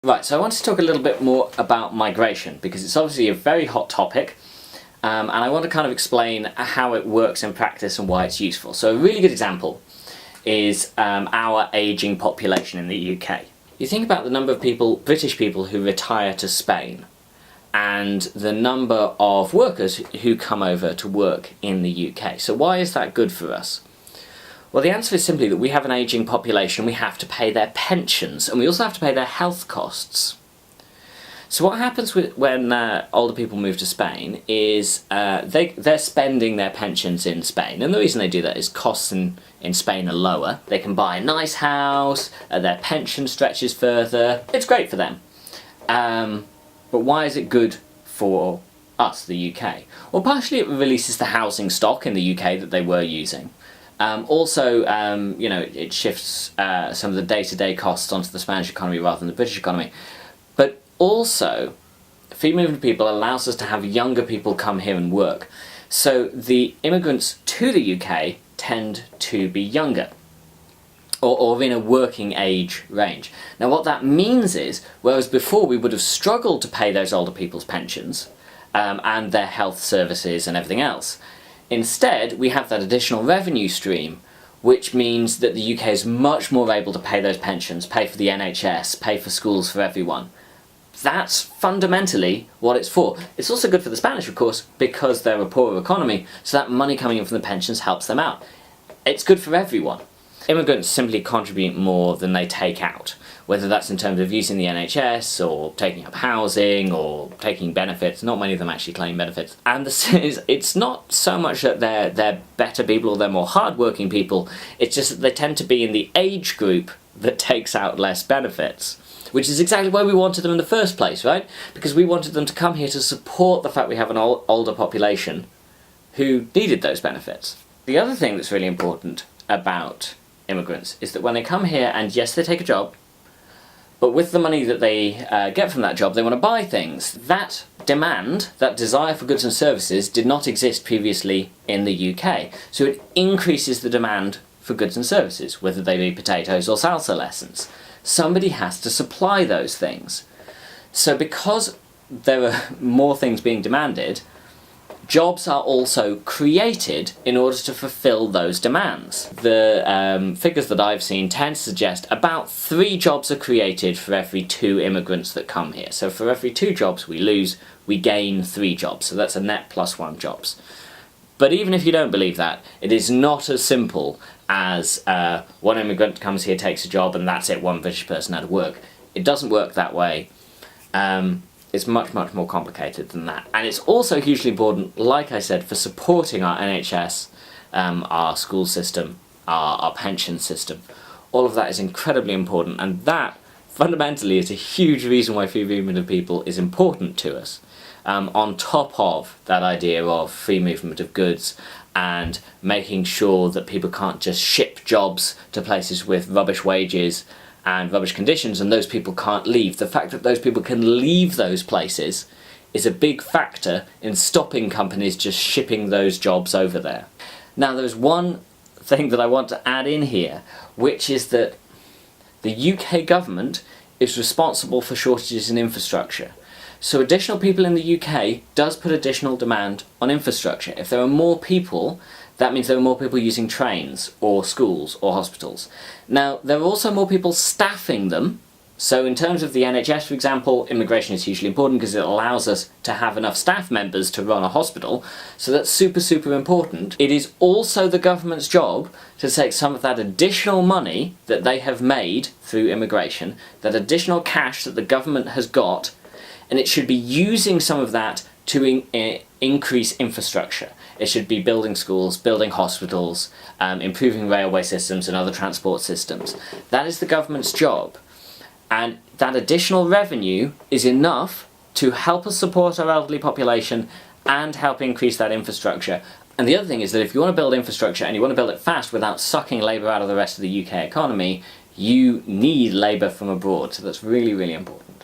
Right, so I want to talk a little bit more about migration, because it's obviously a very hot topic, and I want to kind of explain how it works in practice and why it's useful. So a really good example is our ageing population in the UK. You think about the number of people, British people, who retire to Spain, and the number of workers who come over to work in the UK. So why is that good for us? Well, the answer is simply that we have an ageing population, we have to pay their pensions, and we also have to pay their health costs. So what happens when older people move to Spain is they're spending their pensions in Spain, and the reason they do that is costs in Spain are lower. They can buy a nice house, their pension stretches further, it's great for them. But why is it good for us, the UK? Well, partially it releases the housing stock in the UK that they were using. Also, you know, it shifts some of the day-to-day costs onto the Spanish economy rather than the British economy. But also, free movement of people allows us to have younger people come here and work. So the immigrants to the UK tend to be younger, or in a working age range. Now what that means is, whereas before we would have struggled to pay those older people's pensions, and their health services and everything else, instead, we have that additional revenue stream, which means that the UK is much more able to pay those pensions, pay for the NHS, pay for schools for everyone. That's fundamentally what it's for. It's also good for the Spanish, of course, because they're a poorer economy, so that money coming in from the pensions helps them out. It's good for everyone. Immigrants simply contribute more than they take out, whether that's in terms of using the NHS, or taking up housing, or taking benefits. Not many of them actually claim benefits. And it's not so much that they're better people or they're more hard-working people, it's just that they tend to be in the age group that takes out less benefits. Which is exactly why we wanted them in the first place, right? Because we wanted them to come here to support the fact we have an older population who needed those benefits. The other thing that's really important about immigrants is that when they come here, and yes, they take a job, but with the money that they get from that job, they want to buy things. That demand, that desire for goods and services, did not exist previously in the UK. So it increases the demand for goods and services, whether they be potatoes or salsa lessons. Somebody has to supply those things. So because there are more things being demanded, jobs are also created in order to fulfill those demands. The figures that I've seen tend to suggest about 3 jobs are created for every 2 immigrants that come here. So for every 2 jobs we lose, we gain 3 jobs. So that's a net +1 jobs. But even if you don't believe that, it is not as simple as one immigrant comes here, takes a job, and that's it, one British person out of work. It doesn't work that way. It's much, much more complicated than that. And it's also hugely important, like I said, for supporting our NHS, our school system, our pension system. All of that is incredibly important, and that fundamentally is a huge reason why free movement of people is important to us. On top of that idea of free movement of goods and making sure that people can't just ship jobs to places with rubbish wages and rubbish conditions, and those people can't leave. The fact that those people can leave those places is a big factor in stopping companies just shipping those jobs over there. Now there's one thing that I want to add in here, which is that the UK government is responsible for shortages in infrastructure. So additional people in the UK does put additional demand on infrastructure. If there are more people, that means there are more people using trains, or schools, or hospitals. Now, there are also more people staffing them. So in terms of the NHS, for example, immigration is hugely important because it allows us to have enough staff members to run a hospital. So that's super, super important. It is also the government's job to take some of that additional money that they have made through immigration, that additional cash that the government has got, and it should be using some of that to increase infrastructure. It should be building schools, building hospitals, improving railway systems and other transport systems. That is the government's job. And that additional revenue is enough to help us support our elderly population and help increase that infrastructure. And the other thing is that if you want to build infrastructure and you want to build it fast without sucking labour out of the rest of the UK economy, you need labour from abroad. So that's really, really important.